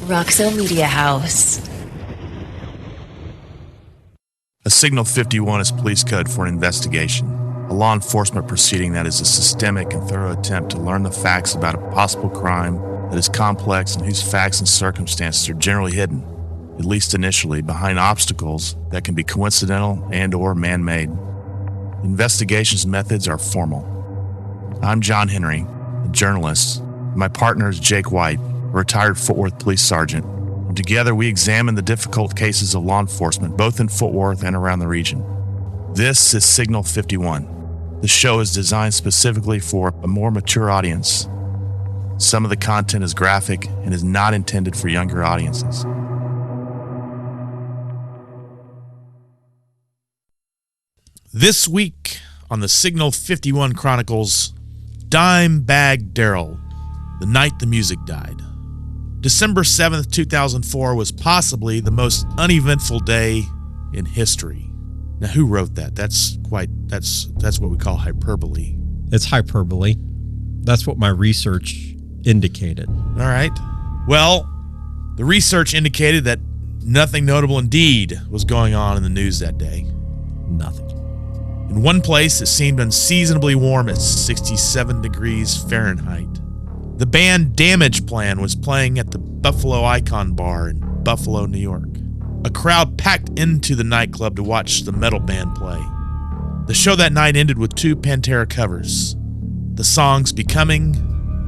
Roxo Media House. A Signal 51 is police code for an investigation, a law enforcement proceeding that is a systemic and thorough attempt to learn the facts about a possible crime that is complex and whose facts and circumstances are generally hidden, at least initially, behind obstacles that can be coincidental and or man-made. Investigations methods are formal. I'm John Henry, a journalist. My partner is Jake White, a retired Fort Worth police sergeant. And together we examine the difficult cases of law enforcement, both in Fort Worth and around the region. This is Signal 51. The show is designed specifically for a more mature audience. Some of the content is graphic and is not intended for younger audiences. This week on the Signal 51 Chronicles, Dimebag Darrell, the night the music died. December 7th, 2004 was possibly the most uneventful day in history. Now, who wrote that? That's what we call hyperbole. It's hyperbole. That's what my research indicated. All right. Well, the research indicated that nothing notable indeed was going on in the news that day. Nothing. In one place, it seemed unseasonably warm at 67 degrees Fahrenheit. The band Damage Plan was playing at the Buffalo Icon Bar in Buffalo, New York. A crowd packed into the nightclub to watch the metal band play. The show that night ended with two Pantera covers. The songs Becoming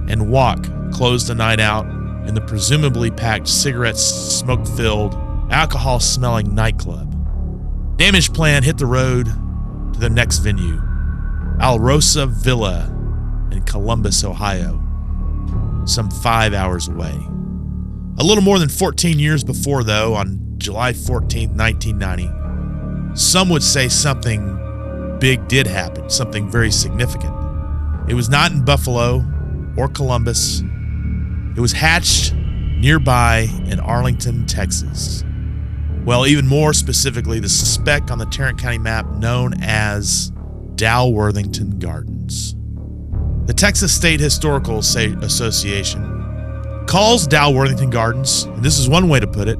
and Walk closed the night out in the presumably packed, cigarette-smoke-filled, alcohol-smelling nightclub. Damage Plan hit the road to their next venue, Alrosa Villa in Columbus, Ohio, some 5 hours away. A little more than 14 years before, though, on July 14, 1990, some would say something big did happen, something very significant. It was not in Buffalo or Columbus. It was hatched nearby in Arlington, Texas. Well, even more specifically, the speck on the Tarrant County map known as Dalworthington Gardens. The Texas State Historical Association calls Dalworthington Gardens, and this is one way to put it,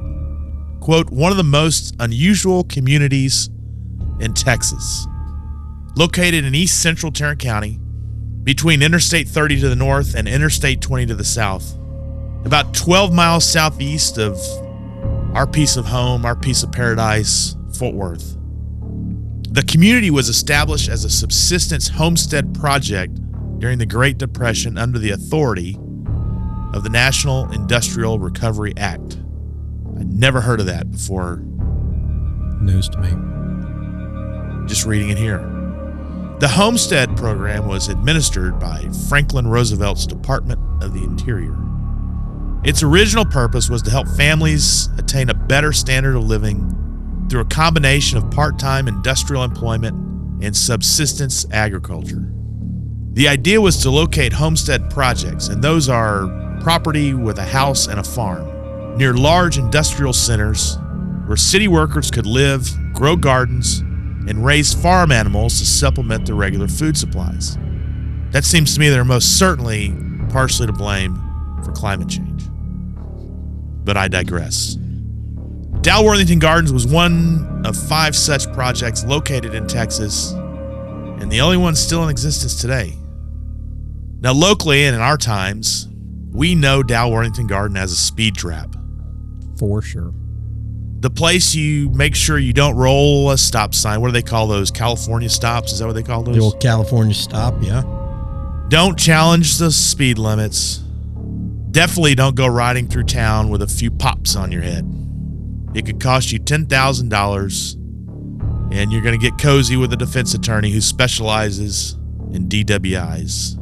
quote, one of the most unusual communities in Texas. Located in east central Tarrant County, between Interstate 30 to the north and Interstate 20 to the south, about 12 miles southeast of our piece of home, our piece of paradise, Fort Worth. The community was established as a subsistence homestead project during the Great Depression under the authority of the National Industrial Recovery Act. I'd never heard of that before. News to me. Just reading it here. The Homestead program was administered by Franklin Roosevelt's Department of the Interior. Its original purpose was to help families attain a better standard of living through a combination of part-time industrial employment and subsistence agriculture. The idea was to locate homestead projects, and those are property with a house and a farm, near large industrial centers where city workers could live, grow gardens, and raise farm animals to supplement their regular food supplies. That seems to me they're most certainly partially to blame for climate change. But I digress. Dalworthington Gardens was one of 5 such projects located in Texas, and the only one still in existence today. Now, locally and in our times, we know Dalworthington Garden as a speed trap. For sure. The place you make sure you don't roll a stop sign. What do they call those? California stops? Is that what they call those? The old California stop, yeah. Don't challenge the speed limits. Definitely don't go riding through town with a few pops on your head. It could cost you $10,000, and you're going to get cozy with a defense attorney who specializes in DWIs.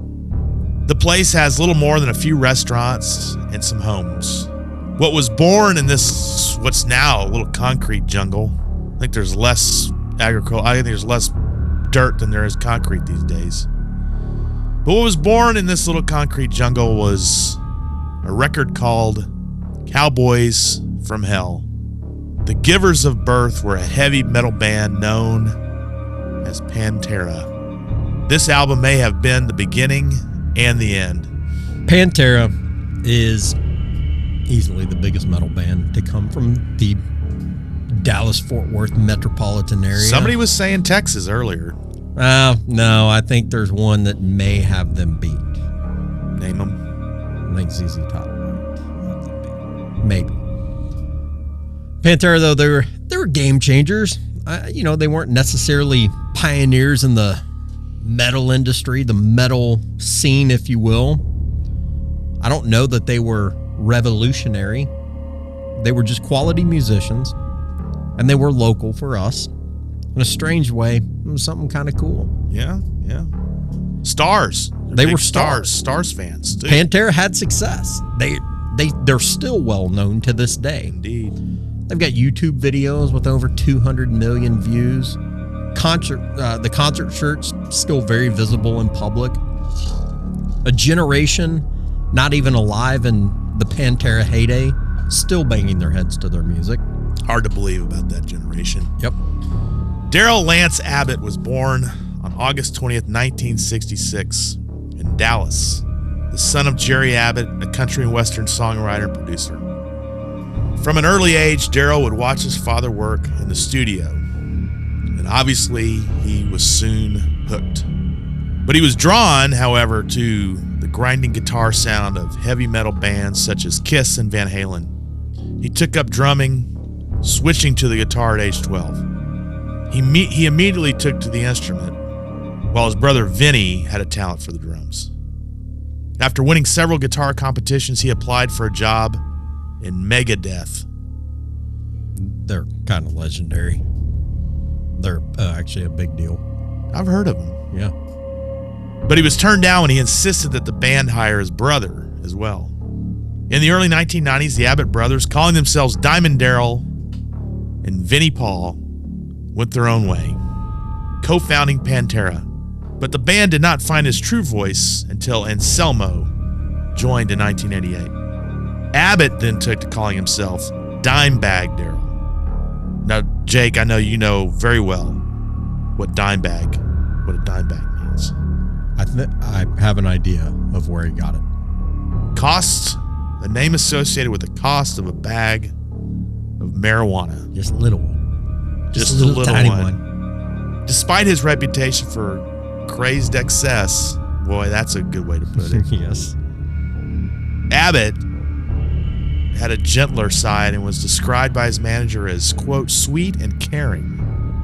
The place has little more than a few restaurants and some homes. What was born in this, what's now a little concrete jungle, I think there's less agriculture, I think there's less dirt than there is concrete these days. But what was born in this little concrete jungle was a record called Cowboys from Hell. The givers of birth were a heavy metal band known as Pantera. This album may have been the beginning and the end. Pantera is easily the biggest metal band to come from the Dallas-Fort Worth metropolitan area. Somebody was saying Texas earlier. No, I think there's one that may have them beat. Name them. I think ZZ Top might have them beat. Maybe. Pantera, though, they were game changers. They weren't necessarily pioneers in the metal industry, the metal scene, if you will. I don't know that they were revolutionary. They were just quality musicians, and they were local for us. In a strange way, it was something kind of cool. Yeah. Stars. They were Stars fans, too. Pantera had success. They're still well known to this day. Indeed. They've got YouTube videos with over 200 million views. The concert shirts still very visible in public. A generation not even alive in the Pantera heyday, still banging their heads to their music. Hard to believe about that generation. Yep. Darrell Lance Abbott was born on August 20th, 1966 in Dallas, the son of Jerry Abbott, a country and western songwriter and producer. From an early age, Darrell would watch his father work in the studio, and obviously he was soon hooked. But he was drawn, however, to the grinding guitar sound of heavy metal bands such as Kiss and Van Halen. He took up drumming, switching to the guitar at age 12. He immediately took to the instrument, while his brother Vinny had a talent for the drums. After winning several guitar competitions, he applied for a job in Megadeth. They're kind of legendary. They're actually a big deal. I've heard of them. Yeah. But he was turned down when he insisted that the band hire his brother as well. In the early 1990s, the Abbott brothers, calling themselves Diamond Darrell and Vinnie Paul, went their own way, co-founding Pantera. But the band did not find his true voice until Anselmo joined in 1988. Abbott then took to calling himself Dimebag Darrell. Now, Jake, I know you know very well what a Dimebag means. I have an idea of where he got it. Cost, the name associated with the cost of a bag of marijuana. Just a little one. Just a little tiny one. Despite his reputation for crazed excess, boy, that's a good way to put it. Yes. Abbott had a gentler side and was described by his manager as, quote, sweet and caring.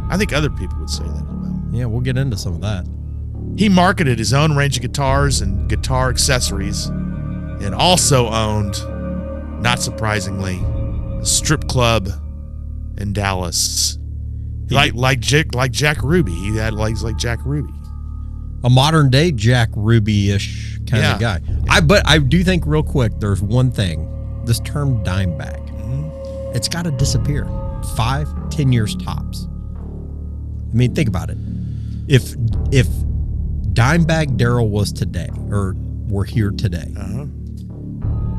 I think other people would say that as well. Yeah, we'll get into some of that. He marketed his own range of guitars and guitar accessories and also owned, not surprisingly, a strip club in Dallas. Like Jack Ruby. He had legs like Jack Ruby. A modern day Jack Ruby-ish kind of guy. Yeah. But I do think real quick, there's one thing. This term Dimebag, it's got to disappear. 5-10 years tops. I mean, think about it. If Dimebag Darrell was today, or were here today,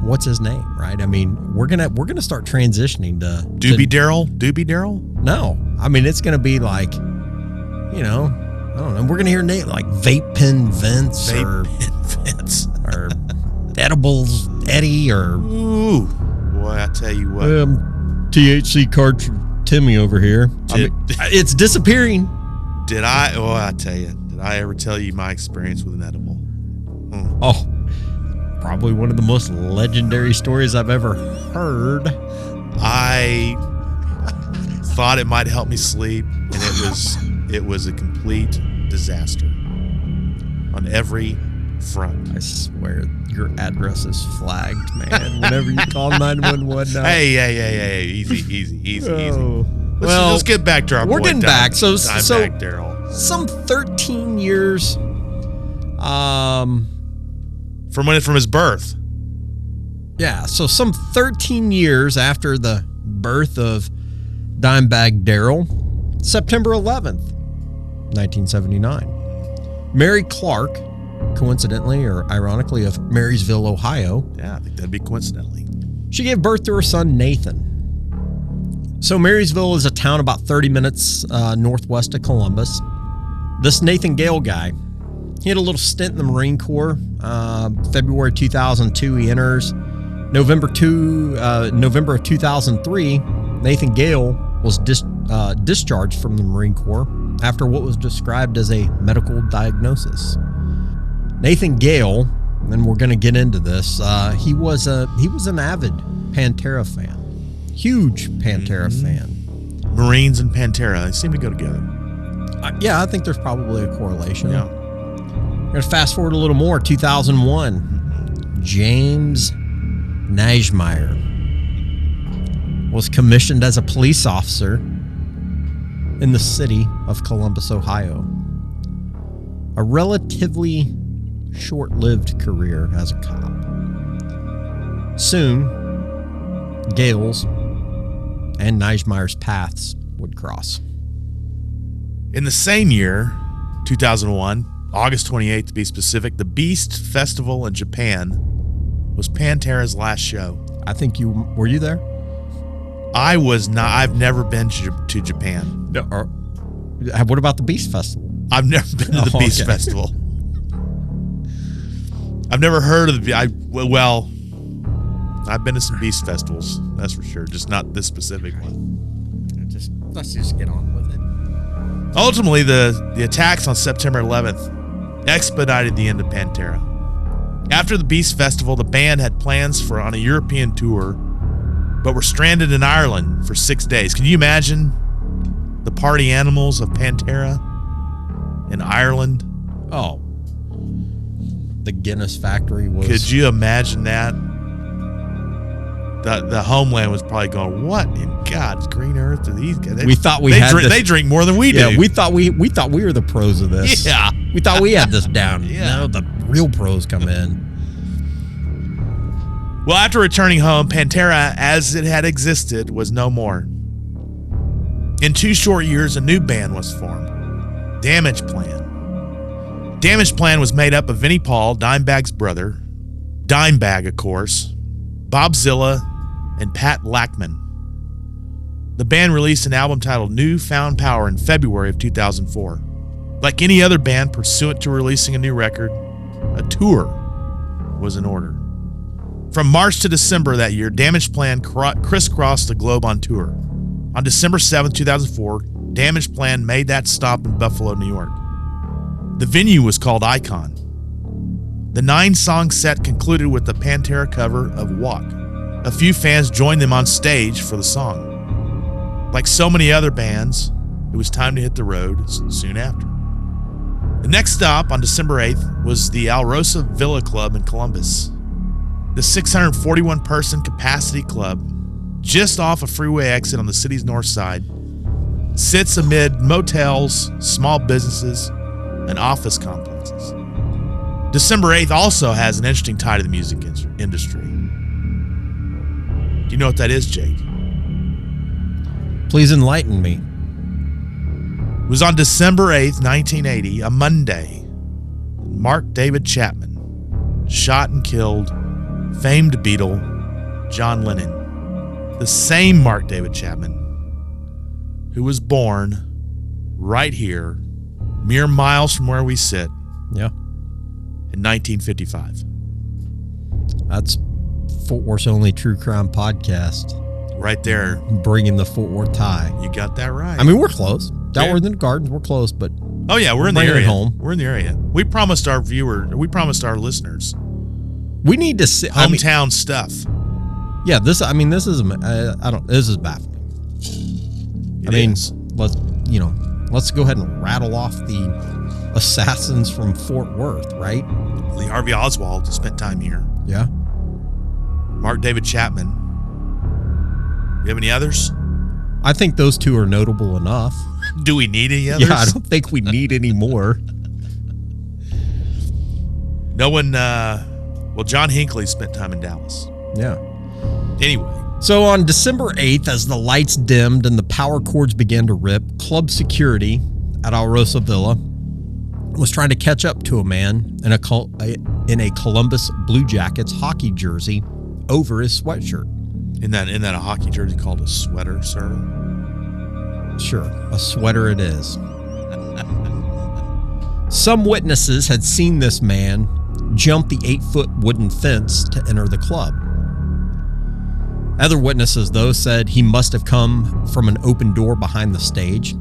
what's his name, right? I mean, we're gonna start transitioning to Doobie Darrell? No, I mean it's gonna be like, I don't know. We're gonna hear names like Vape Pen Vince or Edibles Eddie or boy, I tell you what, THC cartridge Timmy over here. It's disappearing. I tell you, did I ever tell you my experience with an edible? Oh, probably one of the most legendary stories I've ever heard. I thought it might help me sleep, and it was a complete disaster on every front. I swear your address is flagged, man. Whenever you call 911 now. Hey, easy. Oh. Let's get back to our we're boy, getting back. So Dimebag Darrell. Some 13 years from his birth. Yeah, so some 13 years after the birth of Dimebag Darrell, September 11th, 1979. Mary Clark, coincidentally or ironically of Marysville, Ohio. Yeah, I think that'd be coincidentally. She gave birth to her son, Nathan. So Marysville is a town about 30 minutes northwest of Columbus. This Nathan Gale guy, he had a little stint in the Marine Corps. February 2002, he enters. November of 2003, Nathan Gale was discharged from the Marine Corps after what was described as a medical diagnosis. Nathan Gale, and we're going to get into this, he was an avid Pantera fan. Huge Pantera fan. Marines and Pantera, they seem to go together. Yeah, I think there's probably a correlation. Yeah. We're going to fast forward a little more. 2001, James Najmeyer was commissioned as a police officer in the city of Columbus, Ohio. A relatively short-lived career as a cop. Soon, Gale's and Najmeyer's paths would cross. In the same year, 2001, August 28th to be specific, the Beast Festival in Japan was Pantera's last show. I think were you there? I was not. I've never been to Japan. No, what about the Beast Festival? I've never been to the Beast Festival. I've never heard of I've been to some Beast Festivals, that's for sure. Just not this specific one. Let's just get on with it. Ultimately, the attacks on September 11th expedited the end of Pantera. After the Beast Festival, the band had plans on a European tour, but were stranded in Ireland for 6 days. Can you imagine the party animals of Pantera in Ireland? Oh. The Guinness factory was... Could you imagine that? The homeland was probably going, what in God's green earth are these guys? They drink more than we do. Yeah, we thought we were the pros of this. Yeah. We thought we had this down. Yeah. Now the real pros come in. Well, after returning home, Pantera, as it had existed, was no more. In 2 short years, a new band was formed, Damage Plan. Damage Plan was made up of Vinnie Paul, Dimebag's brother, Dimebag, of course, Bob Zilla, and Pat Lackman. The band released an album titled New Found Power in February of 2004. Like any other band pursuant to releasing a new record, a tour was in order. From March to December that year, Damage Plan crisscrossed the globe on tour. On December 7, 2004, Damage Plan made that stop in Buffalo, New York. The venue was called Icon. The 9-song set concluded with the Pantera cover of Walk. A few fans joined them on stage for the song. Like so many other bands, it was time to hit the road soon after. The next stop on December 8th was the Alrosa Villa Club in Columbus. The 641-person capacity club, just off a freeway exit on the city's north side, sits amid motels, small businesses, and office complexes. December 8th also has an interesting tie to the music industry. Do you know what that is, Jake? Please enlighten me. It was on December 8th, 1980, a Monday. Mark David Chapman shot and killed famed Beatle John Lennon. The same Mark David Chapman who was born right here, mere miles from where we sit, in 1955. That's Fort Worth's only true crime podcast. Right there. Bringing the Fort Worth tie. You got that right. I mean, we're close. Dalworth and Gardens, we're close, but... Oh, yeah, we're in the area. Home. We're in the area. We promised our listeners. We need to see... Hometown stuff. Yeah, this is... This is baffling. Let's go ahead and rattle off the assassins from Fort Worth, right? Lee Harvey Oswald spent time here. Yeah. Mark David Chapman. You have any others? I think those two are notable enough. Do we need any others? Yeah, I don't think we need any more. No one... John Hinckley spent time in Dallas. Yeah. Anyway. So on December 8th, as the lights dimmed and the power cords began to rip, club security at Alrosa Villa was trying to catch up to a man in a Columbus Blue Jackets hockey jersey over his sweatshirt. Isn't that a hockey jersey called a sweater, sir? Sure, a sweater it is. Some witnesses had seen this man jump the 8-foot wooden fence to enter the club. Other witnesses, though, said he must have come from an open door behind the stage.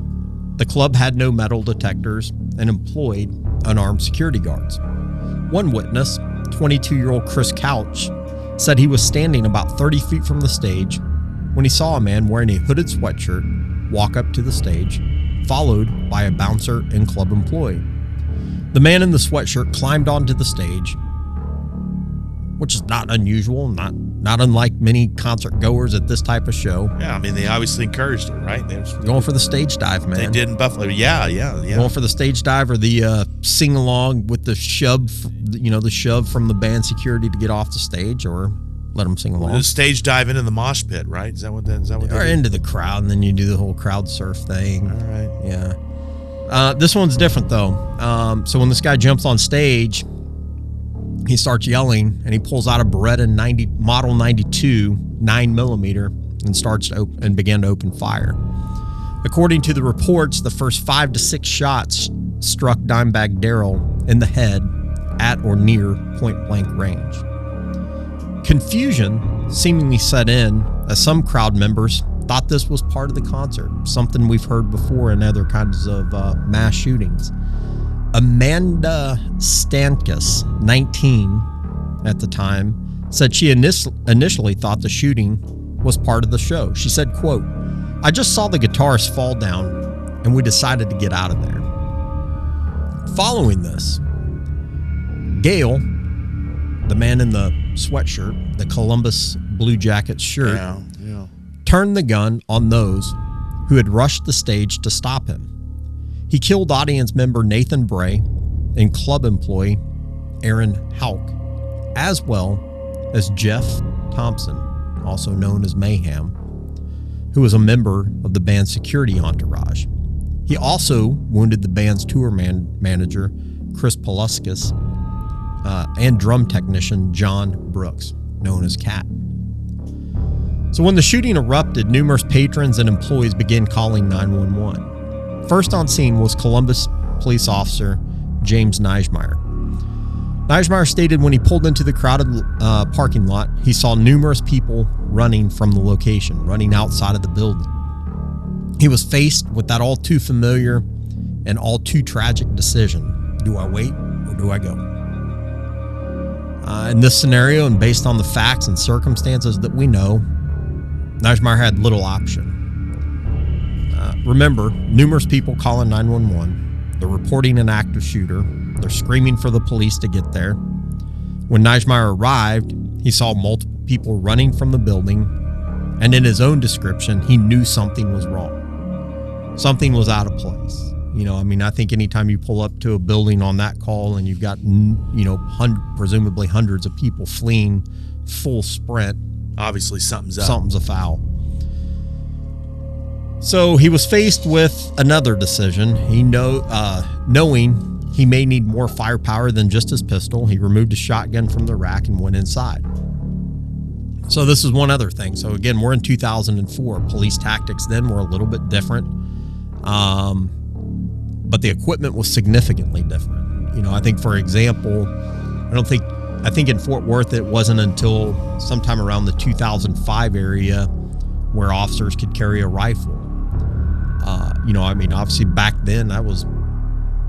The club had no metal detectors and employed unarmed security guards. One witness, 22-year-old Chris Couch, said he was standing about 30 feet from the stage when he saw a man wearing a hooded sweatshirt walk up to the stage, followed by a bouncer and club employee. The man in the sweatshirt climbed onto the stage, which is not unusual, not unlike many concert goers at this type of show. Yeah, I mean, they obviously encouraged it, right? They were going for the stage dive, man. They did in Buffalo. Yeah. Going for the stage dive or the sing along with the shove, the shove from the band security to get off the stage, or let them sing along. The stage dive into the mosh pit, right? Is that what they or do? Into the crowd, and then you do the whole crowd surf thing. All right. Yeah. This one's different though. So when this guy jumps on stage, he starts yelling, and he pulls out a Beretta Model 92 9mm and began to open fire. According to the reports, the first 5 to 6 shots struck Dimebag Darrell in the head at or near point-blank range. Confusion seemingly set in as some crowd members thought this was part of the concert, something we've heard before in other kinds of mass shootings. Amanda Stankus, 19 at the time, said she initially thought the shooting was part of the show. She said, quote, "I just saw the guitarist fall down and we decided to get out of there." Following this, Gale, the man in the sweatshirt, the Columbus Blue Jackets shirt, turned the gun on those who had rushed the stage to stop him. He killed audience member Nathan Bray and club employee Aaron Hauk, as well as Jeff Thompson, also known as Mayhem, who was a member of the band's security entourage. He also wounded the band's tour manager, Chris Poluskis, and drum technician John Brooks, known as Cat. So when the shooting erupted, numerous patrons and employees began calling 911. First on scene was Columbus police officer James Neismeyer. Neismeyer stated when he pulled into the crowded parking lot, he saw numerous people running from the location, running outside of the building. He was faced with that all too familiar and all too tragic decision. Do I wait or do I go? In this scenario, and based on the facts and circumstances that we know, Neismeyer had little option. Remember, numerous people calling 911. They're reporting an active shooter. They're screaming for the police to get there. When Neismeyer arrived, he saw multiple people running from the building, and in his own description, he knew something was wrong. Something was out of place. I think anytime you pull up to a building on that call and you've got, presumably hundreds of people fleeing full sprint, obviously something's up. Something's afoul. So he was faced with another decision. Knowing he may need more firepower than just his pistol, he removed his shotgun from the rack and went inside. So this is one other thing. So again, we're in 2004. Police tactics then were a little bit different, but the equipment was significantly different. I think, for example, I think in Fort Worth it wasn't until sometime around the 2005 area where officers could carry a rifle. Obviously back then that was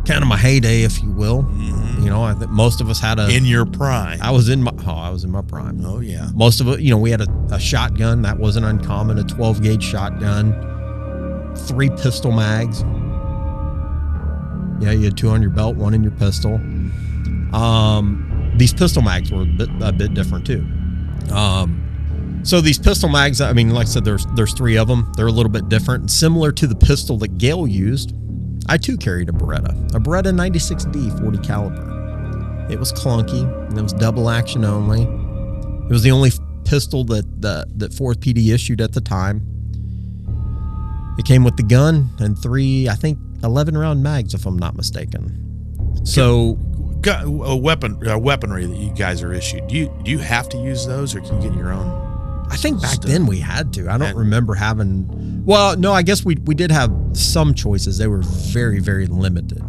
kind of my heyday, if you will. Mm-hmm. I think most of us had in your prime. I was in my prime. Oh yeah. Most of it, we had a shotgun that wasn't uncommon, a 12 gauge shotgun, 3 pistol mags. Yeah, you had 2 on your belt, 1 in your pistol. These pistol mags were a bit different too. So these pistol mags, like I said, there's 3 of them. They're a little bit different. Similar to the pistol that Gale used, I too carried a Beretta 96D 40 caliber. It was clunky, and it was double action only. It was the only pistol that 4th PD issued at the time. It came with the gun and 3, I think, 11-round mags, if I'm not mistaken. So, weaponry that you guys are issued. Do you have to use those, or can you get your own? I think back then we had to. I don't remember having. Well, no, I guess we did have some choices. They were very, very limited.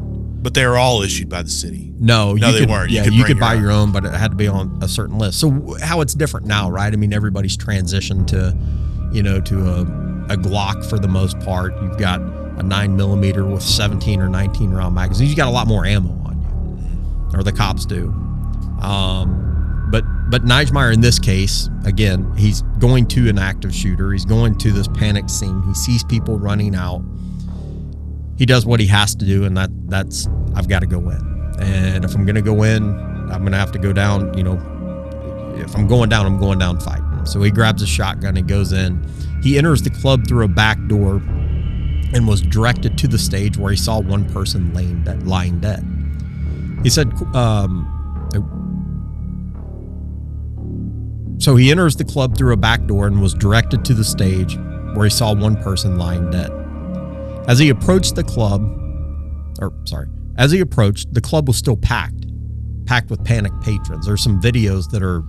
But they were all issued by the city. No, they weren't. Yeah, you could buy your own, but it had to be on a certain list. So how it's different now, right? I mean, everybody's transitioned to a Glock for the most part. You've got a 9mm with 17 or 19 round magazines. You got a lot more ammo on you, or the cops do. But Nijmeier in this case, again, he's going to an active shooter. He's going to this panic scene. He sees people running out. He does what he has to do, and that's I've got to go in. And if I'm going to go in, I'm going to have to go down. If I'm going down fighting. So he grabs a shotgun. He goes in. He enters the club through a back door and was directed to the stage where he saw one person lying dead. He said, so he enters the club through a back door and was directed to the stage where he saw one person lying dead. As he approached, the club was still packed with panicked patrons. There's some videos that are,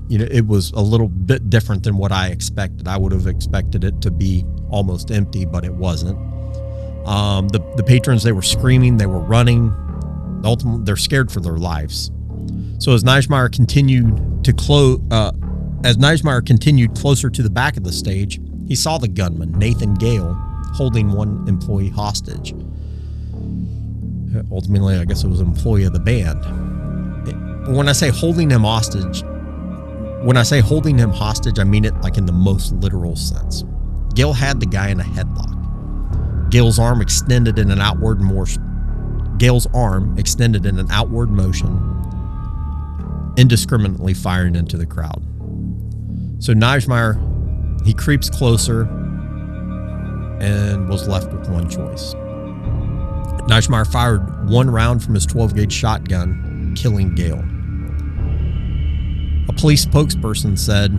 it was a little bit different than what I expected. I would have expected it to be almost empty, but it wasn't. The patrons, they were screaming, they were running. Ultimately, they're scared for their lives. So as Nijmeier continued closer to the back of the stage, he saw the gunman, Nathan Gale, holding one employee hostage. Ultimately, I guess it was an employee of the band. When I say holding him hostage, I mean it like in the most literal sense. Gale had the guy in a headlock. Gale's arm extended in an outward motion, indiscriminately firing into the crowd. So Nijmeier, he creeps closer and was left with one choice. Nijmeier fired one round from his 12-gauge shotgun, killing Gale. A police spokesperson said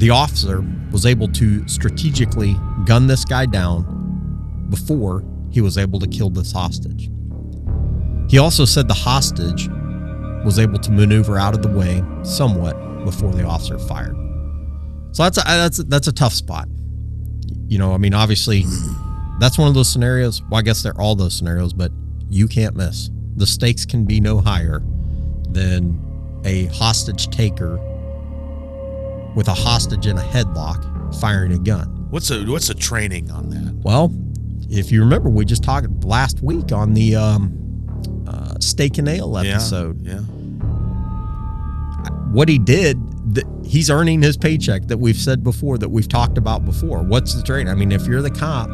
the officer was able to strategically gun this guy down before he was able to kill this hostage. He also said the hostage was able to maneuver out of the way somewhat before the officer fired. So that's a tough spot. Obviously, that's one of those scenarios. Well, I guess they're all those scenarios, but you can't miss. The stakes can be no higher than a hostage taker with a hostage in a headlock firing a gun. What's the training on that? Well, if you remember, we just talked last week on the Steak and Ale episode. Yeah. What he did, he's earning his paycheck that we've said before, that we've talked about before. What's the training? I mean, if you're the cop,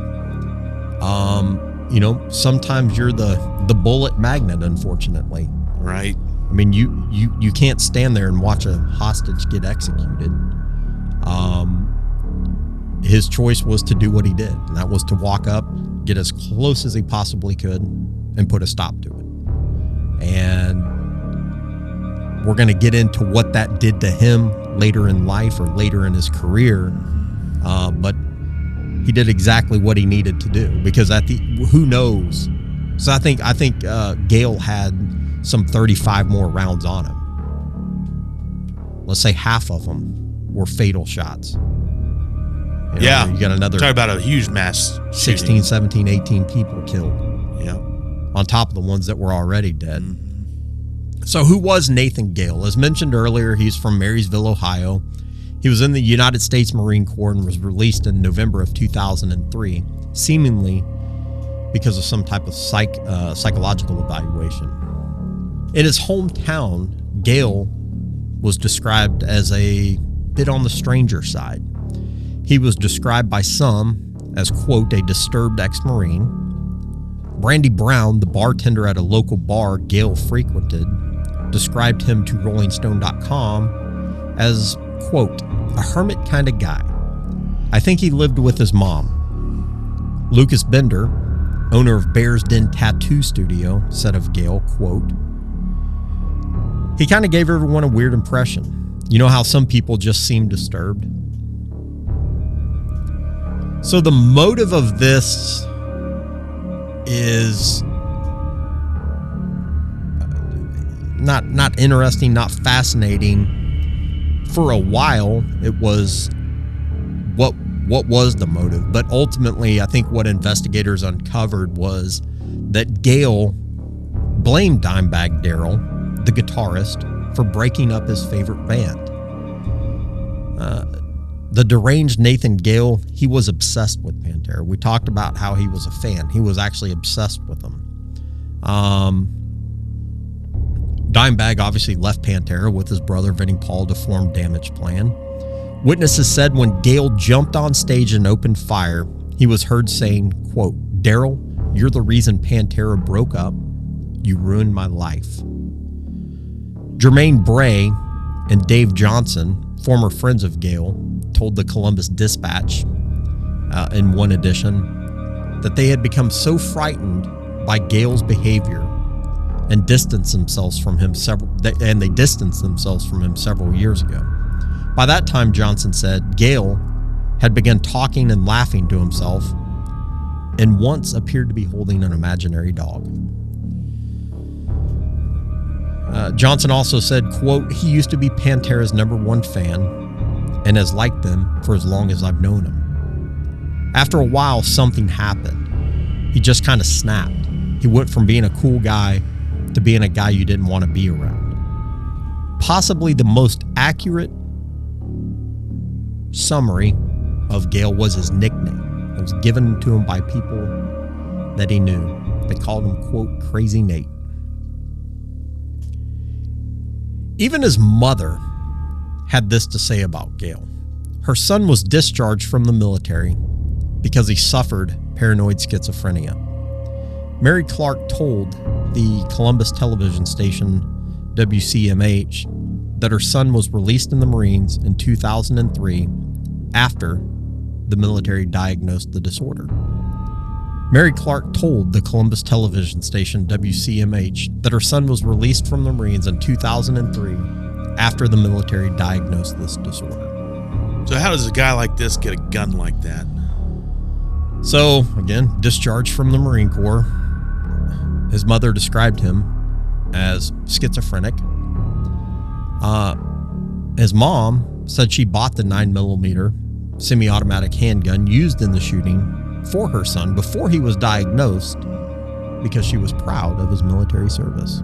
sometimes you're the bullet magnet, unfortunately. Right. I mean, you can't stand there and watch a hostage get executed. His choice was to do what he did, and that was to walk up, get as close as he possibly could, and put a stop to it. And we're going to get into what that did to him later in life or later in his career. But he did exactly what he needed to do, because who knows? So I think Gale had some 35 more rounds on him. Let's say half of them were fatal shots. You got another. Talk about a huge mass 16, 17, 18 people killed. Yeah. On top of the ones that were already dead. Mm-hmm. So who was Nathan Gale? As mentioned earlier, he's from Marysville, Ohio. He was in the United States Marine Corps and was released in November of 2003, seemingly because of some type of psychological evaluation. In his hometown, Gale was described as a bit on the stranger side. He was described by some as, quote, a disturbed ex-Marine. Brandy Brown, the bartender at a local bar Gale frequented, described him to RollingStone.com as, quote, a hermit kind of guy. I think he lived with his mom. Lucas Bender, owner of Bear's Den Tattoo Studio, said of Gale, quote, he kind of gave everyone a weird impression. You know how some people just seem disturbed? So the motive of this is not interesting, not fascinating. For a while, it was what was the motive, but ultimately, I think what investigators uncovered was that Gale blamed Dimebag Darrell, the guitarist, for breaking up his favorite band. The deranged Nathan Gale, he was obsessed with Pantera. We talked about how he was a fan. He was actually obsessed with them. Dimebag obviously left Pantera with his brother Vinnie Paul to form Damage Plan. Witnesses said when Gale jumped on stage and opened fire, he was heard saying, quote, "Darrell, you're the reason Pantera broke up. You ruined my life." Jermaine Bray and Dave Johnson, former friends of Gale, told the Columbus Dispatch in one edition that they had become so frightened by Gale's behavior and distanced themselves from him several years ago. By that time, Johnson said, Gale had begun talking and laughing to himself and once appeared to be holding an imaginary dog. Johnson also said, quote, "He used to be Pantera's #1 fan and has liked them for as long as I've known him. After a while, something happened. He just kind of snapped. He went from being a cool guy to being a guy you didn't want to be around." Possibly the most accurate summary of Gale was his nickname. It was given to him by people that he knew. They called him, quote, "Crazy Nate." Even his mother had this to say about Gale. Her son was discharged from the military because he suffered paranoid schizophrenia. Mary Clark told the Columbus television station WCMH that her son was released in the Marines in 2003 after the military diagnosed the disorder. Mary Clark told the Columbus television station WCMH that her son was released from the Marines in 2003 after the military diagnosed this disorder. So how does a guy like this get a gun like that? So, again, discharged from the Marine Corps. His mother described him as schizophrenic. His mom said she bought the 9mm semi-automatic handgun used in the shooting for her son before he was diagnosed because she was proud of his military service.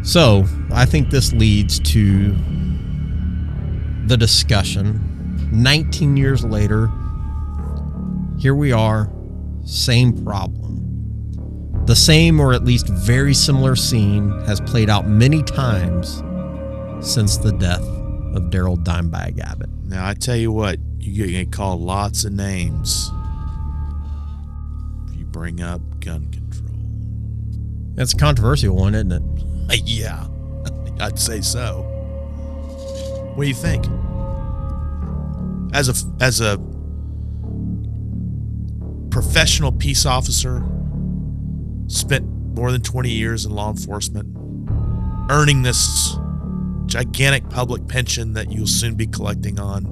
So, I think this leads to the discussion. 19 years later, here we are, same problem. The same or at least very similar scene has played out many times since the death of Darrell Dimebag Abbott. Now, I tell you what, you get called lots of names if you bring up gun control. That's a controversial one, isn't it? Yeah, I'd say so. What do you think? As a professional peace officer, spent more than 20 years in law enforcement, earning this gigantic public pension that you'll soon be collecting on.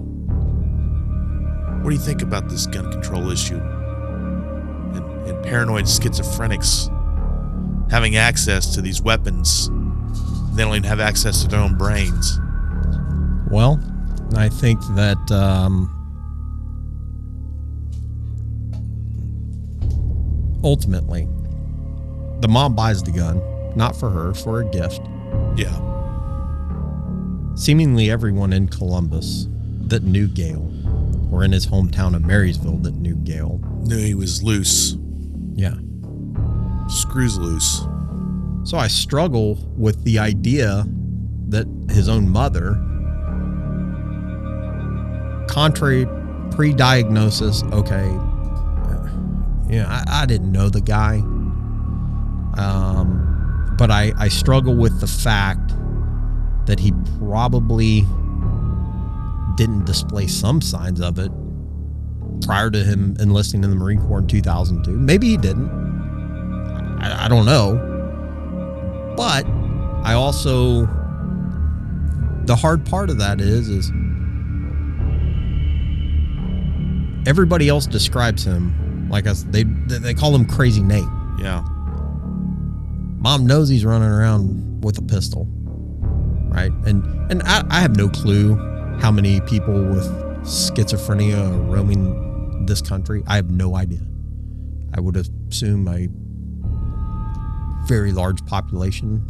What do you think about this gun control issue and paranoid schizophrenics having access to these weapons? They don't even have access to their own brains. Well, I think that ultimately, the mom buys the gun, not for her, for a gift. Yeah. Seemingly everyone in Columbus that knew Gale, or in his hometown of Marysville that knew Gale, Knew he was loose. yeah. Screws loose. So I struggle with the idea that his own mother, contrary pre-diagnosis, okay, I didn't know the guy, but I struggle with the fact that he probably didn't display some signs of it prior to him enlisting in the Marine Corps in 2002. Maybe he didn't. I don't know. But I also, the hard part of that is everybody else describes him like they call him Crazy Nate. Yeah. Mom knows he's running around with a pistol, right? And I have no clue how many people with schizophrenia are roaming this country. I have no idea. I would assume a very large population,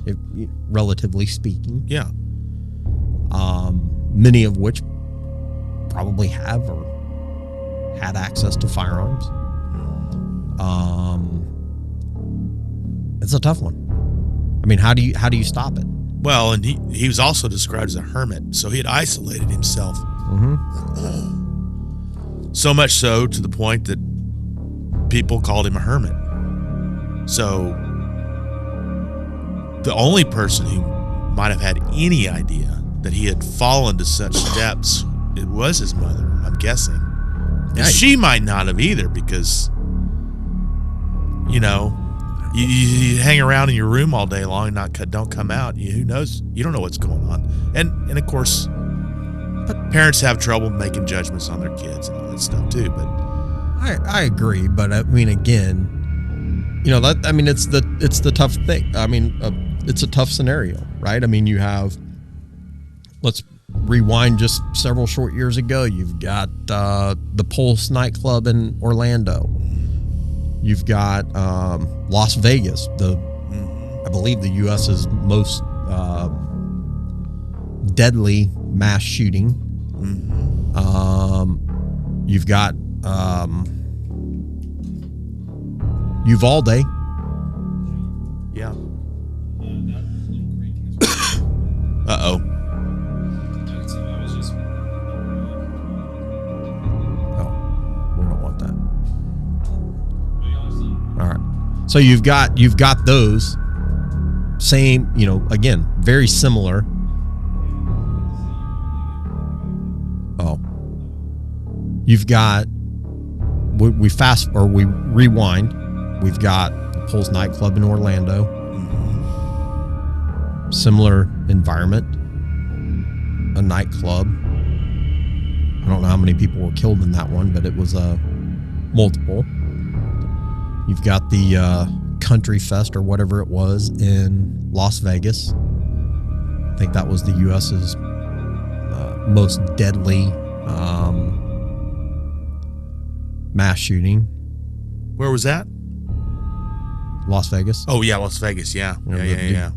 relatively speaking. Yeah. Many of which probably have or had access to firearms. It's a tough one. I mean, how do you stop it? Well, and he was also described as a hermit, so he had isolated himself. So much so to the point that people called him a hermit. So the only person who might have had any idea that he had fallen to such depths, it was his mother, I'm guessing. And she might not have either, because, you know, you hang around in your room all day long and don't come out. Who knows? You don't know what's going on. And of course, parents have trouble making judgments on their kids and all that stuff too. But I agree. But I mean, again, you know, that, I mean, it's the tough thing. I mean, it's a tough scenario, right? I mean, you have, let's rewind just several short years ago. You've got the Pulse nightclub in Orlando. You've got Las Vegas, I believe the U.S.'s most deadly mass shooting. You've got Uvalde. Yeah. Uh-oh. So you've got those same, you know, again, very similar. You've got we rewind. We've got the Pulse nightclub in Orlando. Similar environment. A nightclub. I don't know how many people were killed in that one, but it was multiple. You've got the Country Fest or whatever it was in Las Vegas. I think that was the U.S.'s most deadly mass shooting. Where was that? Las Vegas. Oh, yeah, Las Vegas, yeah. You know, Yeah.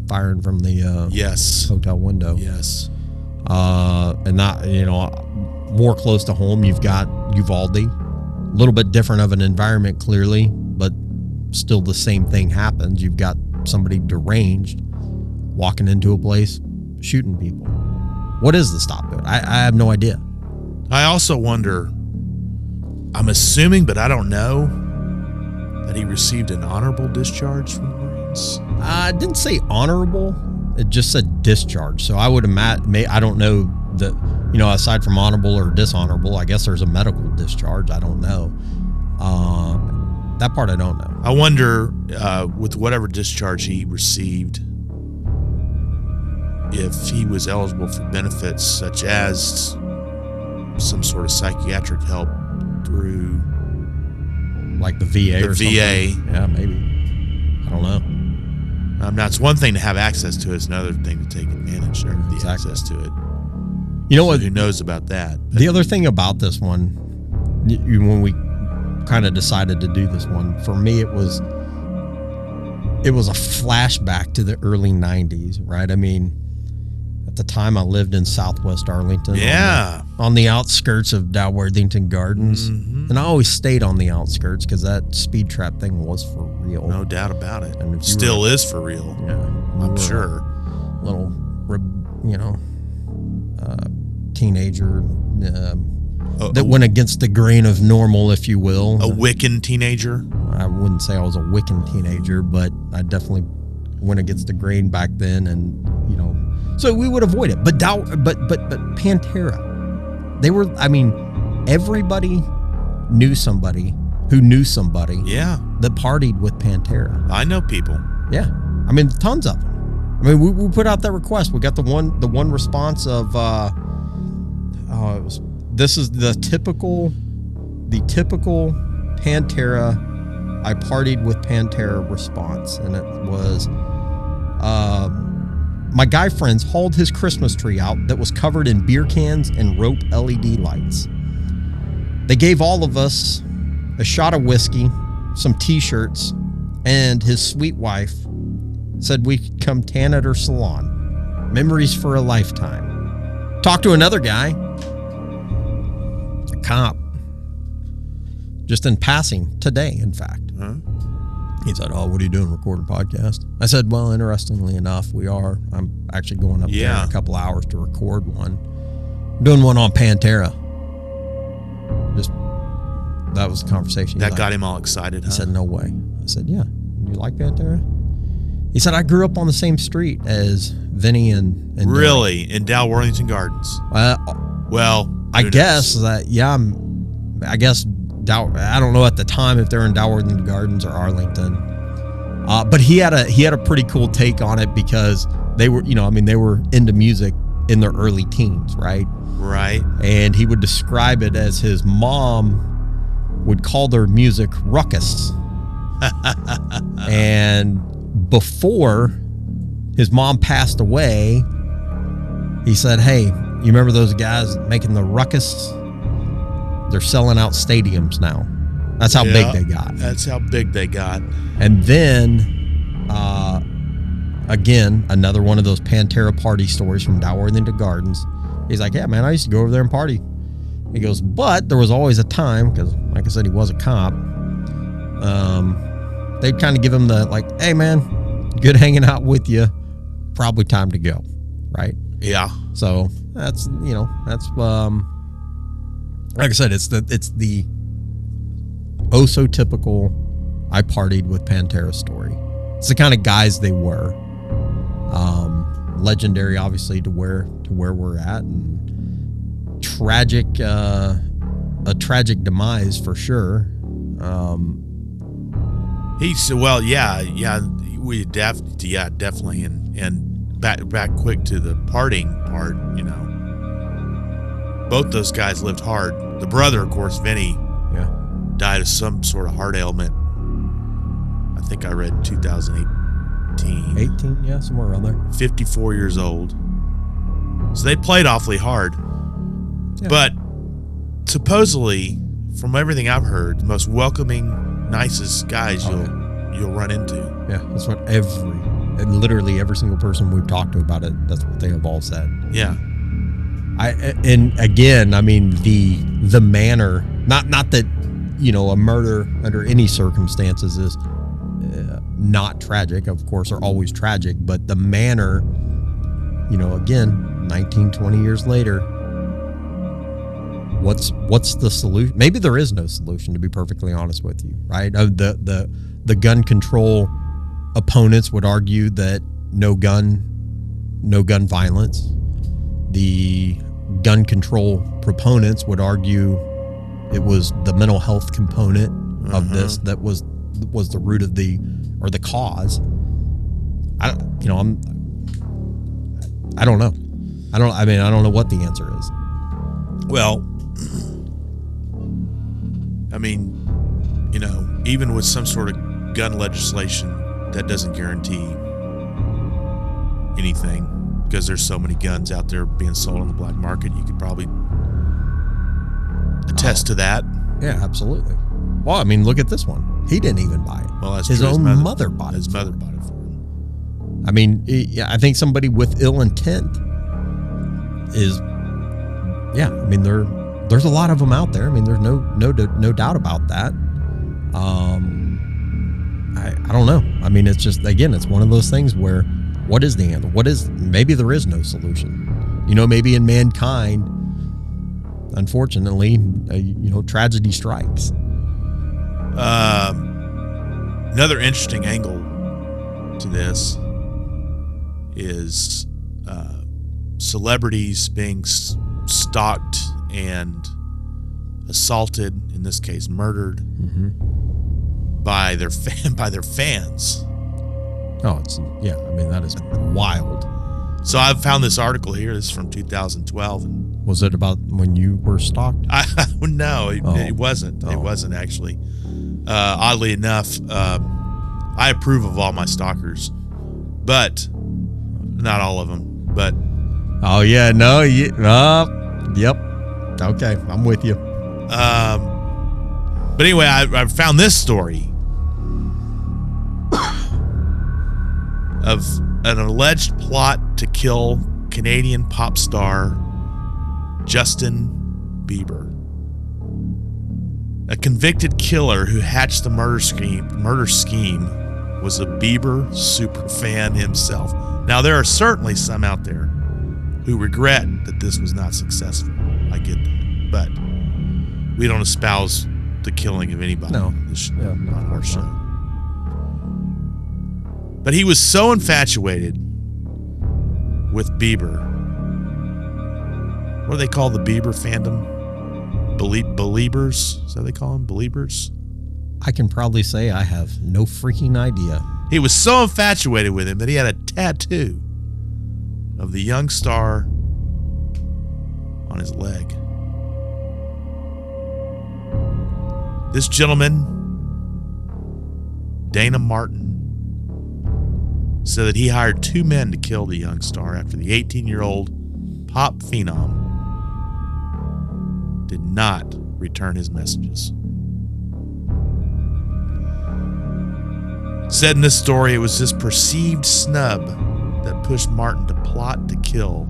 Firing from the yes, hotel window. Yes. And that, you know, more close to home, you've got Uvalde. A little bit different of an environment, clearly, but still the same thing happens. You've got somebody deranged walking into a place, shooting people. What is the stop it? I have no idea. I also wonder, I'm assuming, but I don't know, that he received an honorable discharge from the Marines. It didn't say honorable. It just said discharge. So I would imagine, I don't know that, you know, aside from honorable or dishonorable, I guess there's a medical discharge. I don't know. That part I don't know. I wonder, with whatever discharge he received, if he was eligible for benefits such as some sort of psychiatric help through, like the VA or something. VA. Yeah, maybe. I don't know. Now, it's one thing to have access to it. It's another thing to take advantage of the Exactly. access to it. You know what? Who knows about that? But The other thing about this one, when we kind of decided to do this one, for me, it was a flashback to the early 90s, right? I mean, at the time I lived in Southwest Arlington. Yeah. On the outskirts of Dalworthington Gardens. Mm-hmm. And I always stayed on the outskirts because that speed trap thing was for real. No doubt about it. And if you Still were- is for real. Yeah. I'm sure. Little, you know, teenager that went against the grain of normal, if you will. A Wiccan teenager. I wouldn't say I was a Wiccan teenager, but I definitely went against the grain back then, and you know, so we would avoid it. But Pantera, they were. I mean, everybody knew somebody who knew somebody. Yeah. That partied with Pantera. I know people. Yeah, I mean, tons of them. I mean, we put out that request. We got the one response of this is the typical Pantera. I partied with Pantera response, and it was my guy friends hauled his Christmas tree out that was covered in beer cans and rope LED lights. They gave all of us a shot of whiskey, some t-shirts, and his sweet wife said we could come tan at her salon. Memories for a lifetime. Talked to another guy, a cop, just in passing today, in fact. Huh? He said, "Oh, what are you doing? Recording a podcast?" I said, "Well, interestingly enough, we are. I'm actually going up there in a couple hours to record one. I'm doing one on Pantera." Just that was the conversation. That got him all excited. He said, "No way." I said, "Yeah, you like Pantera?" He said, "I grew up on the same street as Vinny and really in Dalworthington Gardens." Well, I guess that. Yeah, I guess. I don't know at the time if they're in Dalworthington Gardens or Arlington, but he had a pretty cool take on it because they were, they were into music in their early teens, right? Right. And he would describe it as his mom would call their music ruckus. And before his mom passed away, he said, "Hey, you remember those guys making the ruckus? They're selling out stadiums now." That's how big they got. That's how big they got. And then, again, another one of those Pantera party stories from Dalworthington Gardens. He's like, "Yeah, man, I used to go over there and party." He goes, "But there was always a time," because, like I said, he was a cop. They'd kind of give him the, like, "Hey, man, good hanging out with you. Probably time to go." Right? Yeah. So that's, like I said, it's the oh so typical I partied with Pantera story. It's the kind of guys they were. Legendary, obviously, to where we're at, and tragic, a tragic demise for sure. We definitely, and back quick to the partying part, both those guys lived hard. The brother, of course, Vinny, died of some sort of heart ailment. I think I read 2018. 18, yeah, somewhere around there. 54 years old. So they played awfully hard. Yeah. But supposedly, from everything I've heard, the most welcoming, nicest guys you'll run into. Yeah, that's what literally every single person we've talked to about it, that's what they have all said. Yeah. And again, I mean, the manner, not that, a murder under any circumstances is not tragic, of course, are always tragic, but the manner, again, 19, 20 years later, what's the solution? Maybe there is no solution, to be perfectly honest with you, right? The gun control opponents would argue that no gun violence. The gun control proponents would argue it was the mental health component of this that was the root of the cause. I don't know. I don't know what the answer is. Well, I mean, even with some sort of gun legislation, that doesn't guarantee anything, because there's so many guns out there being sold on the black market. You could probably attest to that. Yeah, absolutely. Well, I mean, look at this one. He didn't even buy it. Well, that's his true. Own mother bought it. His mother bought it for him. I mean, I think somebody with ill intent is. Yeah, I mean, there's a lot of them out there. I mean, there's no doubt about that. I don't know. I mean, it's just, again, it's one of those things where, what is the answer? Maybe there is no solution. Maybe in mankind, unfortunately, tragedy strikes. Another interesting angle to this is celebrities being stalked and assaulted, in this case murdered, by their fans. Oh, I mean, that is wild. So I found this article here. This is from 2012. And was it about when you were stalked? No, it wasn't. It wasn't actually. Oddly enough, I approve of all my stalkers, but not all of them. But oh yeah, no, yep. Okay, I'm with you. But anyway, I found this story. of an alleged plot to kill Canadian pop star Justin Bieber. A convicted killer who hatched the murder scheme was a Bieber superfan himself. Now, there are certainly some out there who regret that this was not successful. I get that. But we don't espouse the killing of anybody on this show, on our show. But he was so infatuated with Bieber. What do they call the Bieber fandom? Beliebers? Is that what they call them? Beliebers? I can probably say I have no freaking idea. He was so infatuated with him that he had a tattoo of the young star on his leg. This gentleman, Dana Martin, said that he hired 2 men to kill the young star after the 18-year-old pop phenom did not return his messages. Said in this story, it was this perceived snub that pushed Martin to plot to kill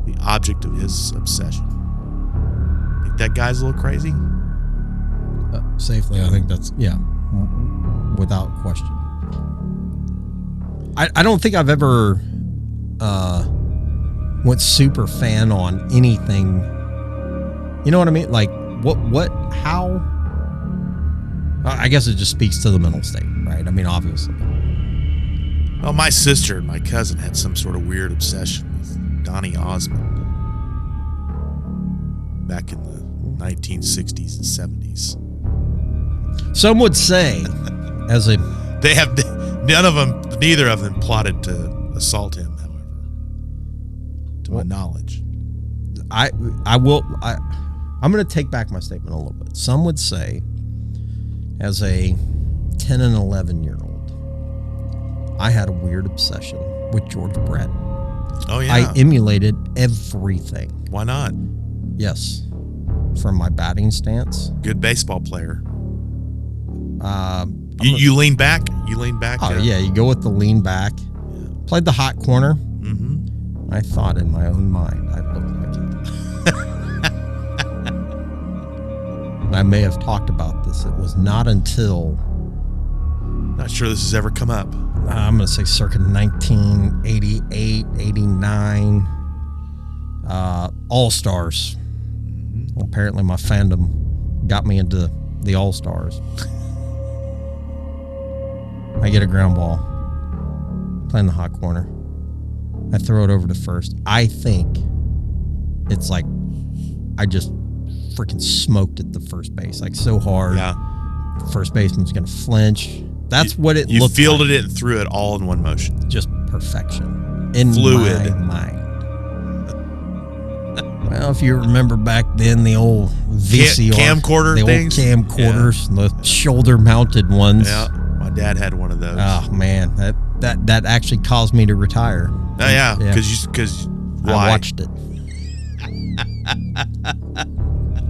the object of his obsession. Think that guy's a little crazy? Safely, I think that's, without question. I don't think I've ever went super fan on anything. You know what I mean? Like, how? I guess it just speaks to the mental state, right? I mean, obviously. Well, my sister and my cousin had some sort of weird obsession with Donny Osmond back in the 1960s and 70s. Some would say, neither of them plotted to assault him, however, to my knowledge. I'm going to take back my statement a little bit. Some would say, as a 10 and 11-year-old, I had a weird obsession with George Brett. Oh, yeah. I emulated everything. Why not? Yes. From my batting stance. Good baseball player. You lean back? You lean back? Oh, yeah. You go with the lean back. Yeah. Played the hot corner. Mm-hmm. I thought in my own mind I looked like him. And I may have talked about this. It was not until... Not sure this has ever come up. I'm going to say circa 1988, 89. All-Stars. Mm-hmm. Apparently my fandom got me into the All-Stars. I get a ground ball, playing the hot corner. I throw it over to first. I think it's like I just freaking smoked at the first base, like so hard. Yeah. First baseman's going to flinch. That's what it looked like. You fielded it and threw it all in one motion. Just perfection. In Fluid. my mind. Well, if you remember back then, the old VCR. Camcorder things? The old camcorders, the shoulder-mounted ones. Yeah. My dad had one of those. Oh man, that actually caused me to retire. Oh yeah, because I watched it.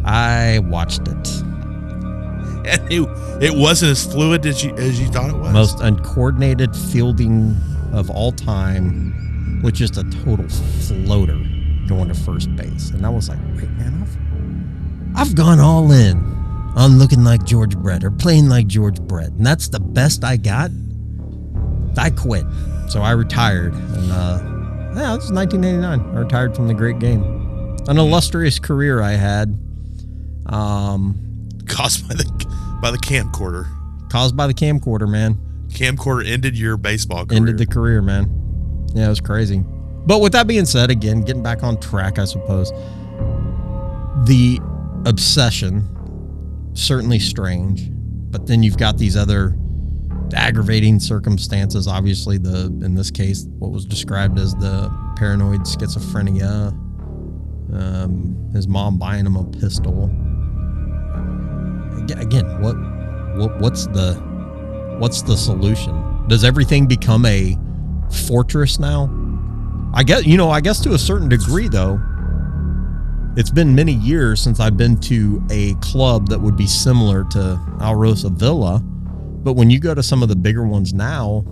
I watched it. And it wasn't as fluid as you thought it was. Most uncoordinated fielding of all time, with just a total floater going to first base, and I was like, wait, man, I've gone all in on looking like George Brett or playing like George Brett, and that's the best I got. I quit, so I retired, and this was 1989. I retired from the great game. An illustrious career I had. Caused by the camcorder. Caused by the camcorder, man. Camcorder ended your baseball career. Ended the career, man. Yeah, it was crazy. But with that being said, again, getting back on track, I suppose, the obsession, certainly strange, but then you've got these other aggravating circumstances. Obviously, in this case, what was described as the paranoid schizophrenia, his mom buying him a pistol. Again, what's the solution? Does everything become a fortress now? I guess to a certain degree, though. It's been many years since I've been to a club that would be similar to Alrosa Villa. But when you go to some of the bigger ones now,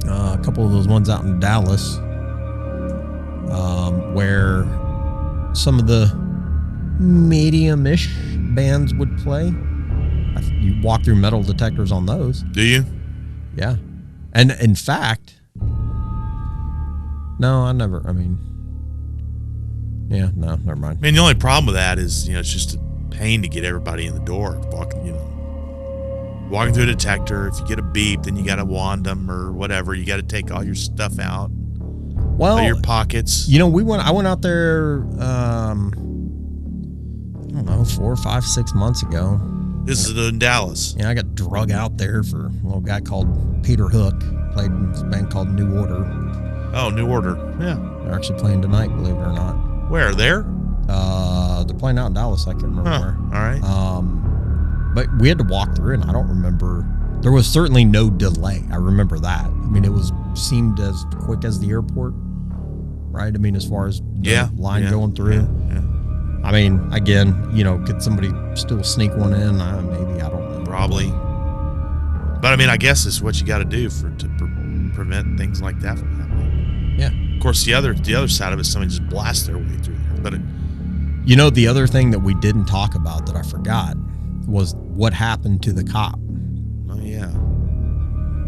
A couple of those ones out in Dallas, where some of the medium-ish bands would play. You walk through metal detectors on those. Do you? Yeah. And in fact, no, I never, never mind. I mean, the only problem with that is, it's just a pain to get everybody in the door. Walking through a detector, if you get a beep, then you got to wand them or whatever. You got to take all your stuff out. Well, your pockets. I went out there, I don't know, 4, 5, 6 months ago. This is in Dallas. Yeah, I got drug out there for a little guy called Peter Hook. Played in this band called New Order. Oh, New Order. Yeah. They're actually playing tonight, believe it or not. Where? There? They're playing out in Dallas. I can't remember where. All right. But we had to walk through, and I don't remember. There was certainly no delay. I remember that. It seemed as quick as the airport, right? As far as the line going through. Yeah. Again, could somebody still sneak one in? Maybe, I don't know. Probably. But I guess it's what you got to do to prevent things like that from happening. Yeah. Of course, the other side of it is somebody just blasts their way through there. But the other thing that we didn't talk about that I forgot was what happened to the cop. Oh yeah.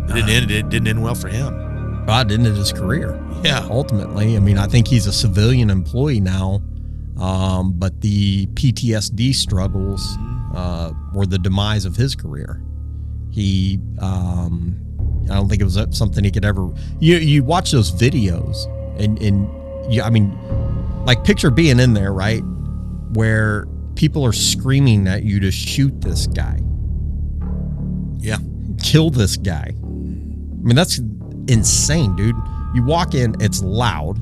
It didn't end well for him. It ended his career. Yeah. Ultimately, I think he's a civilian employee now. But the PTSD struggles were the demise of his career. He, I don't think it was something he could ever. You watch those videos, and picture being in there, right, where people are screaming at you to shoot this guy. Yeah. Kill this guy. That's insane, dude. You walk in, it's loud.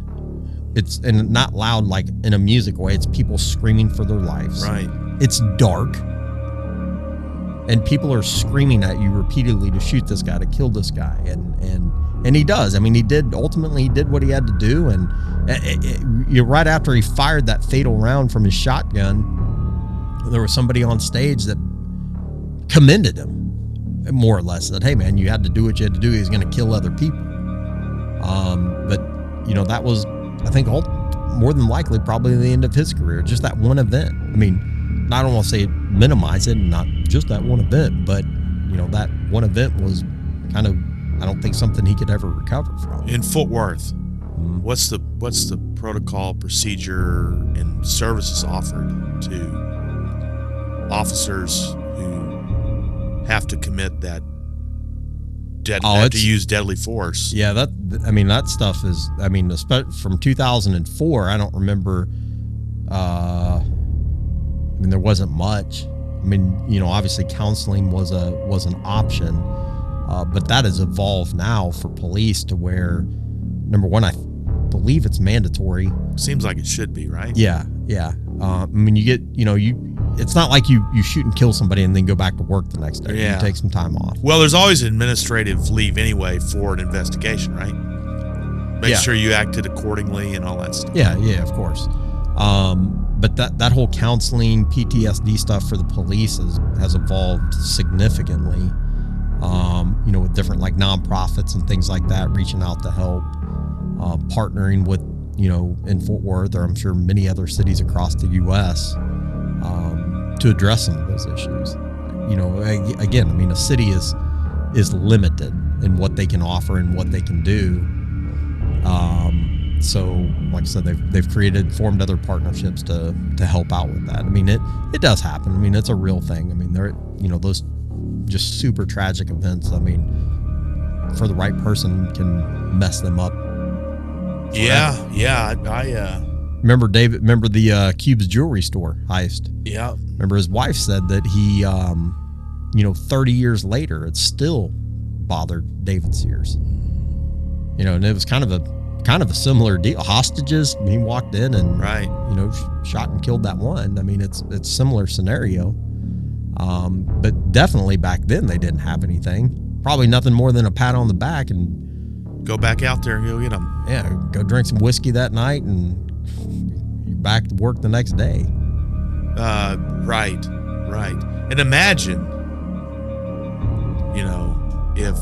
And not loud like in a music way. It's people screaming for their lives. Right. It's dark. And people are screaming at you repeatedly to shoot this guy, to kill this guy. And he does. He did what he had to do. And right after he fired that fatal round from his shotgun, there was somebody on stage that commended him, more or less, that, hey, man, you had to do what you had to do. He was going to kill other people. But that was, I think, more than likely probably the end of his career. Just that one event. I don't want to say minimize it, not just that one event, but that one event was kind of, I don't think, something he could ever recover from. In Fort Worth, what's the protocol, procedure, and services offered to officers who have to commit that to use deadly force? Yeah, that stuff is, from 2004, I don't remember, there wasn't much. Obviously counseling was an option, but that has evolved now for police to where, number one, I believe it's mandatory. Seems like it should be, right? Yeah. You get, it's not like you shoot and kill somebody and then go back to work the next day. Yeah. You take some time off. Well, there's always administrative leave anyway for an investigation, right? Make sure you acted accordingly and all that stuff. Yeah, of course. But that whole counseling, PTSD stuff for the police has evolved significantly. With different nonprofits and things like that, reaching out to help, partnering with, in Fort Worth, or I'm sure many other cities across the U.S., to address some of those issues. Again, a city is limited in what they can offer and what they can do. So, like I said, they've formed other partnerships to help out with that. It does happen. It's a real thing. There, those just super tragic events. For the right person, can mess them up. Yeah. I remember the Cubes jewelry store heist. Yeah. Remember his wife said that he, 30 years later, it still bothered David Sears. And it was kind of a similar deal. Hostages. He walked in and shot and killed that one. It's similar scenario. But definitely back then they didn't have anything. Probably nothing more than a pat on the back and go back out there and go get them. Yeah, go drink some whiskey that night and you're back to work the next day. Right. And imagine, if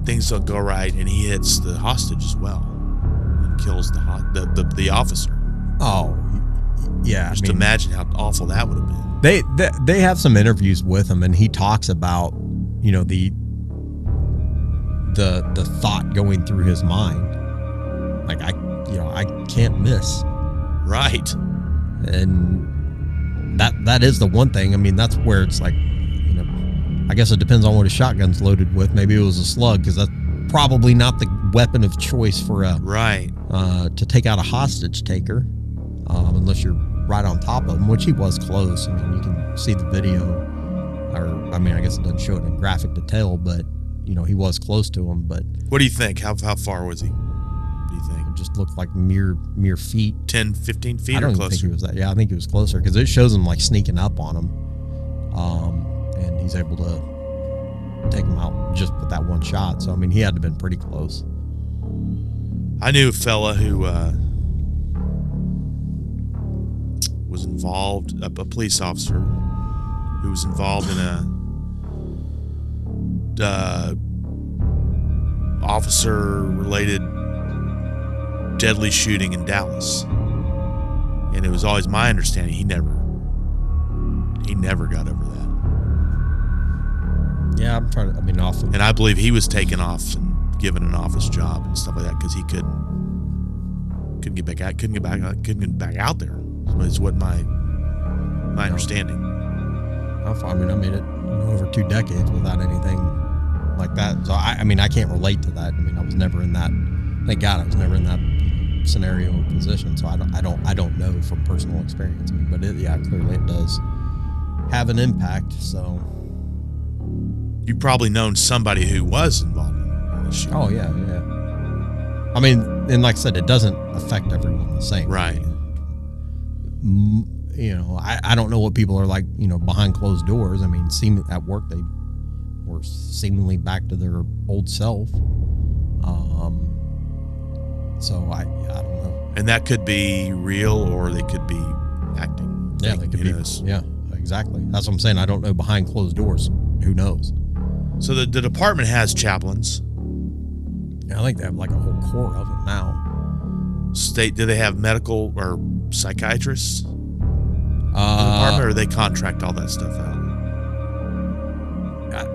things don't go right, and he hits the hostage as well and kills the officer. Oh, yeah. Just imagine how awful that would have been. They have some interviews with him, and he talks about, you know, the thought going through his mind, like I can't miss. Right. And that is the one thing. I mean, that's where it's like, you know, I guess it depends on what his shotgun's loaded with. Maybe it was a slug, because that's probably not the weapon of choice for to take out a hostage taker, unless you're right on top of him, which he was close. I mean, you can see the video, or I mean, I guess it doesn't show it in graphic detail, but you know, he was close to him. But what do you think? How far was he? What do you think? It just looked like mere feet. 10, 15 feet I don't or even closer? think he was that. Yeah, I think he was closer, because it shows him like sneaking up on him, and he's able to take him out just with that one shot. So I mean, he had to have been pretty close. I knew a fella who was involved, a police officer who was involved in a officer-related deadly shooting in Dallas, and it was always my understanding he never got over that. Yeah, I'm trying to. I mean, often. And I believe he was taken off and given an office job and stuff like that because he couldn't get back out there. Is what my understanding. I mean, I made it over 2 decades without anything like that. So I mean, I can't relate to that. I mean, I was never in that. Thank God, I was never in that scenario or position. So I don't know from personal experience. I mean, but clearly it does have an impact. So you've probably known somebody who was involved in this shit. Oh yeah. I mean, and like I said, it doesn't affect everyone the same. Right. You know, I don't know what people are like, you know, behind closed doors. I mean, at work they were seemingly back to their old self. So I don't know. And that could be real, or they could be acting. Yeah, they could be. Yeah, exactly. That's what I'm saying. I don't know behind closed doors. Who knows? So the department has chaplains. Yeah, I think they have like a whole corps of them now. Do they have medical or psychiatrists? Department, or they contract all that stuff out?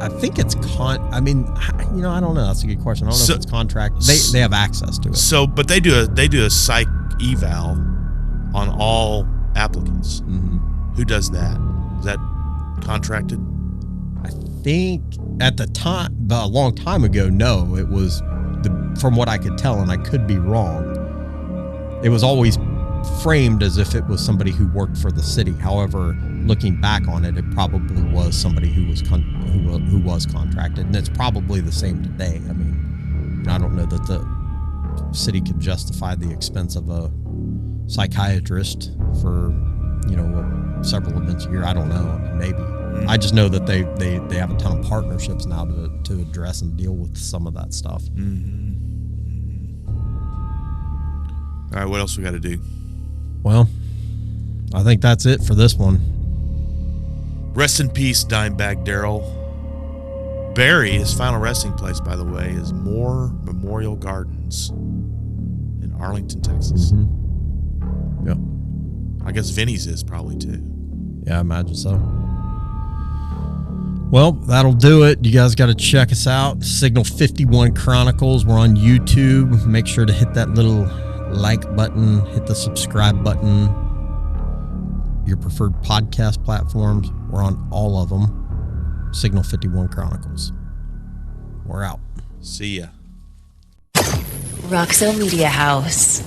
I think it's I mean, you know, I don't know. That's a good question. I don't know if it's contract. They have access to it. So, but they do a psych eval on all applicants. Mm-hmm. Who does that? Is that contracted? I think at the time, a long time ago, no. It was from what I could tell, and I could be wrong. It was always framed as if it was somebody who worked for the city. However, looking back on it, it probably was somebody who was contracted, and it's probably the same today. I mean, I don't know that the city could justify the expense of a psychiatrist for, you know, several events a year. I don't know. I mean, maybe. Mm-hmm. I just know that they have a ton of partnerships now to address and deal with some of that stuff. Mm-hmm. All right, what else we got to do? Well, I think that's it for this one. Rest in peace, Dimebag Darrell. Barry, his final resting place, by the way, is Moore Memorial Gardens in Arlington, Texas. Mm-hmm. Yep. I guess Vinny's is probably too. Yeah, I imagine so. Well, that'll do it. You guys got to check us out. Signal 51 Chronicles. We're on YouTube. Make sure to hit that little like button, hit the subscribe button. Your preferred podcast platforms, we're on all of them. Signal 51 Chronicles. We're out. See ya. Roxo Media House.